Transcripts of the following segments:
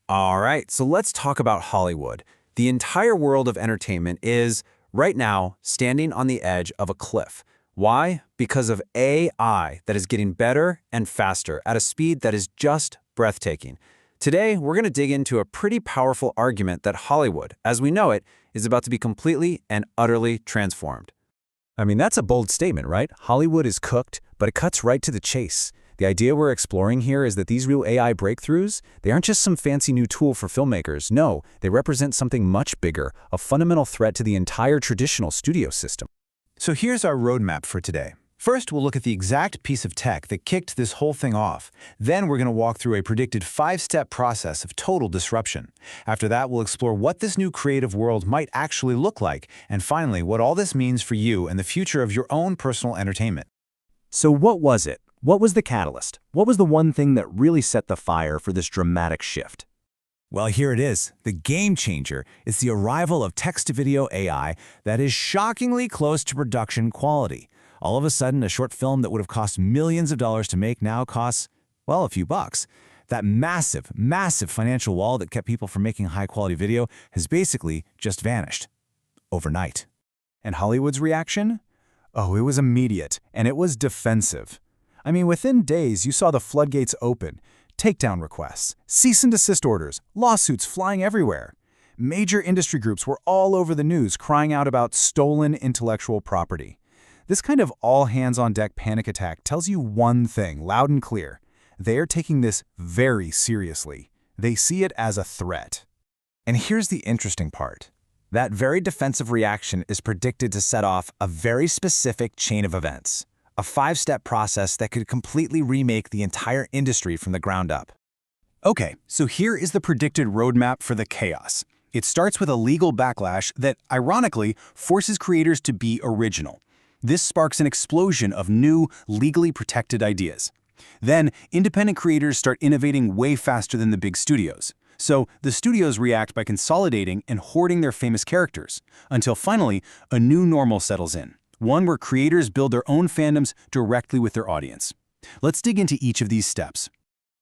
All right, so let's talk about Hollywood. The entire world of entertainment is, right now, standing on the edge of a cliff. Why? Because of AI that is getting better and faster at a speed that is just breathtaking. Today, we're going to dig into a pretty powerful argument that Hollywood, as we know it, is about to be completely and utterly transformed. I mean, that's a bold statement, right? Hollywood is cooked, but it cuts right to the chase. The idea we're exploring here is that these real AI breakthroughs, they aren't just some fancy new tool for filmmakers. No, they represent something much bigger, a fundamental threat to the entire traditional studio system. So here's our roadmap for today. First, we'll look at the exact piece of tech that kicked this whole thing off. Then we're going to walk through a predicted 5-step process of total disruption. After that, we'll explore what this new creative world might actually look like, and finally, what all this means for you and the future of your own personal entertainment. So what was it? What was the catalyst? What was the one thing that really set the fire for this dramatic shift? Well, here it is. The game changer is the arrival of text-to-video AI that is shockingly close to production quality. All of a sudden, a short film that would have cost millions of dollars to make now costs, well, a few bucks. That massive, massive financial wall that kept people from making high-quality video has basically just vanished. Overnight. And Hollywood's reaction? Oh, it was immediate, and it was defensive. I mean, within days, you saw the floodgates open. Takedown requests, cease and desist orders, lawsuits flying everywhere. Major industry groups were all over the news crying out about stolen intellectual property. This kind of all-hands-on-deck panic attack tells you one thing, loud and clear. They are taking this very seriously. They see it as a threat. And here's the interesting part. That very defensive reaction is predicted to set off a very specific chain of events. A 5-step process that could completely remake the entire industry from the ground up. Okay, so here is the predicted roadmap for the chaos. It starts with a legal backlash that, ironically, forces creators to be original. This sparks an explosion of new, legally protected ideas. Then, independent creators start innovating way faster than the big studios. So, the studios react by consolidating and hoarding their famous characters, until finally, a new normal settles in. One where creators build their own fandoms directly with their audience. Let's dig into each of these steps.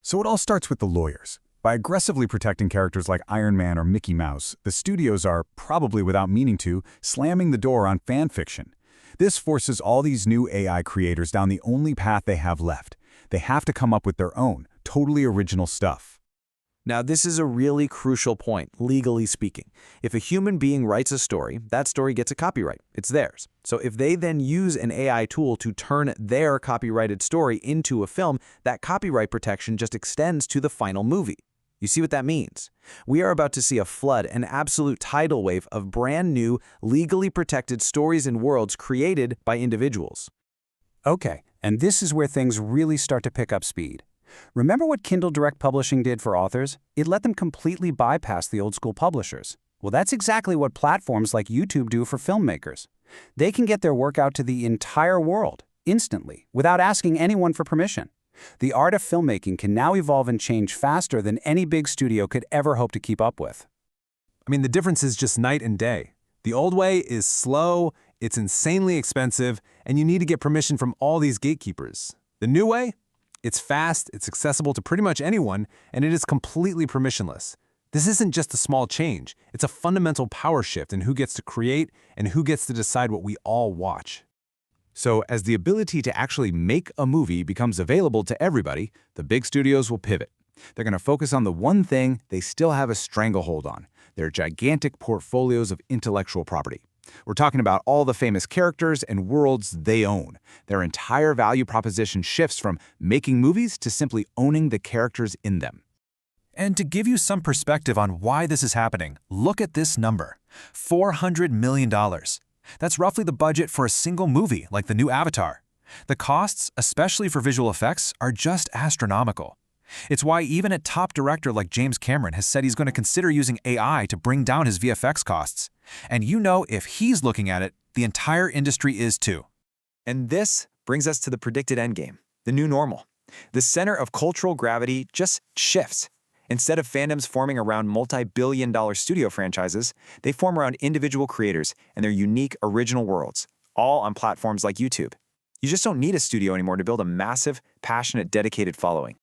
So it all starts with the lawyers. By aggressively protecting characters like Iron Man or Mickey Mouse, the studios are, probably without meaning to, slamming the door on fan fiction. This forces all these new AI creators down the only path they have left. They have to come up with their own, totally original stuff. Now, this is a really crucial point, legally speaking. If a human being writes a story, that story gets a copyright. It's theirs. So if they then use an AI tool to turn their copyrighted story into a film, that copyright protection just extends to the final movie. You see what that means? We are about to see a flood, an absolute tidal wave of brand new, legally protected stories and worlds created by individuals. Okay, and this is where things really start to pick up speed. Remember what Kindle Direct Publishing did for authors? It let them completely bypass the old-school publishers. Well, that's exactly what platforms like YouTube do for filmmakers. They can get their work out to the entire world, instantly, without asking anyone for permission. The art of filmmaking can now evolve and change faster than any big studio could ever hope to keep up with. I mean, the difference is just night and day. The old way is slow, it's insanely expensive, and you need to get permission from all these gatekeepers. The new way? It's fast, it's accessible to pretty much anyone, and it is completely permissionless. This isn't just a small change, it's a fundamental power shift in who gets to create and who gets to decide what we all watch. So, as the ability to actually make a movie becomes available to everybody, the big studios will pivot. They're going to focus on the one thing they still have a stranglehold on, their gigantic portfolios of intellectual property. We're talking about all the famous characters and worlds they own. Their entire value proposition shifts from making movies to simply owning the characters in them. And to give you some perspective on why this is happening, look at this number, $400 million. That's roughly the budget for a single movie like the new Avatar. The costs, especially for visual effects, are just astronomical. It's why even a top director like James Cameron has said he's going to consider using AI to bring down his VFX costs. And you know, if he's looking at it, the entire industry is too. And this brings us to the predicted endgame, the new normal. The center of cultural gravity just shifts. Instead of fandoms forming around multi-billion-dollar studio franchises, they form around individual creators and their unique original worlds, all on platforms like YouTube. You just don't need a studio anymore to build a massive, passionate, dedicated following.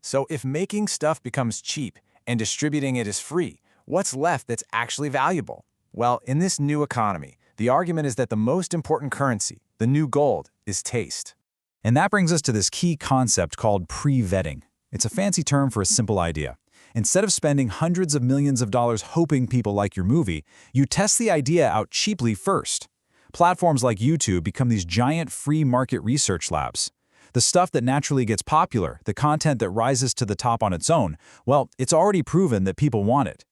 So if making stuff becomes cheap and distributing it is free, what's left that's actually valuable? Well, in this new economy, the argument is that the most important currency, the new gold, is taste. And that brings us to this key concept called pre-vetting. It's a fancy term for a simple idea. Instead of spending hundreds of millions of dollars hoping people like your movie, you test the idea out cheaply first. Platforms like YouTube become these giant free market research labs. The stuff that naturally gets popular, the content that rises to the top on its own, well, it's already proven that people want it.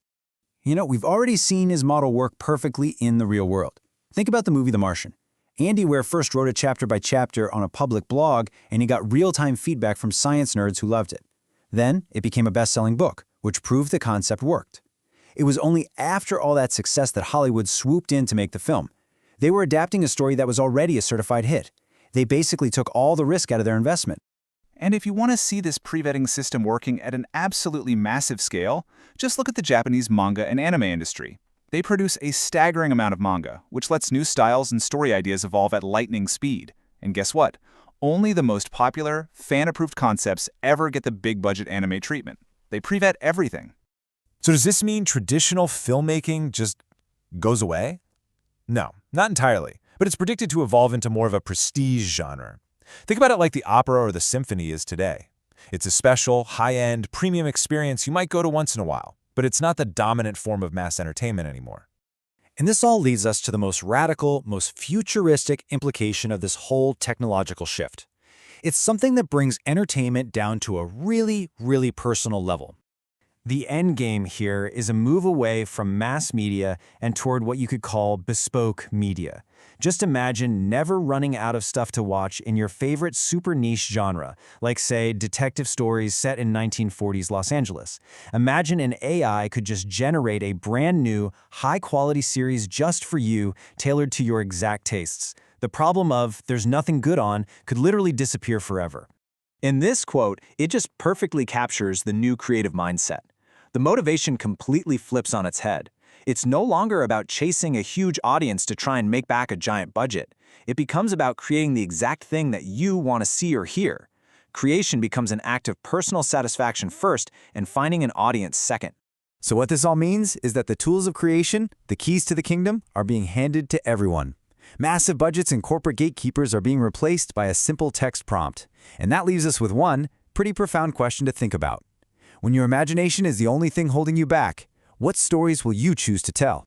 We've already seen his model work perfectly in the real world. Think about the movie The Martian. Andy Weir first wrote it chapter by chapter on a public blog, and he got real-time feedback from science nerds who loved it. Then, it became a best-selling book, which proved the concept worked. It was only after all that success that Hollywood swooped in to make the film. They were adapting a story that was already a certified hit. They basically took all the risk out of their investment. And if you want to see this pre-vetting system working at an absolutely massive scale, just look at the Japanese manga and anime industry. They produce a staggering amount of manga, which lets new styles and story ideas evolve at lightning speed. And guess what? Only the most popular, fan-approved concepts ever get the big-budget anime treatment. They pre-vet everything. So does this mean traditional filmmaking just goes away? No, not entirely, but it's predicted to evolve into more of a prestige genre. Think about it like the opera or the symphony is today. It's a special, high-end, premium experience you might go to once in a while, but it's not the dominant form of mass entertainment anymore. And this all leads us to the most radical, most futuristic implication of this whole technological shift. It's something that brings entertainment down to a really, really personal level. The end game here is a move away from mass media and toward what you could call bespoke media. Just imagine never running out of stuff to watch in your favorite super niche genre, like, say, detective stories set in 1940s Los Angeles. Imagine an AI could just generate a brand new, high-quality series just for you, tailored to your exact tastes. The problem of "there's nothing good on" could literally disappear forever. In this quote, it just perfectly captures the new creative mindset. The motivation completely flips on its head. It's no longer about chasing a huge audience to try and make back a giant budget. It becomes about creating the exact thing that you want to see or hear. Creation becomes an act of personal satisfaction first and finding an audience second. So what this all means is that the tools of creation, the keys to the kingdom, are being handed to everyone. Massive budgets and corporate gatekeepers are being replaced by a simple text prompt. And that leaves us with one pretty profound question to think about. When your imagination is the only thing holding you back, what stories will you choose to tell?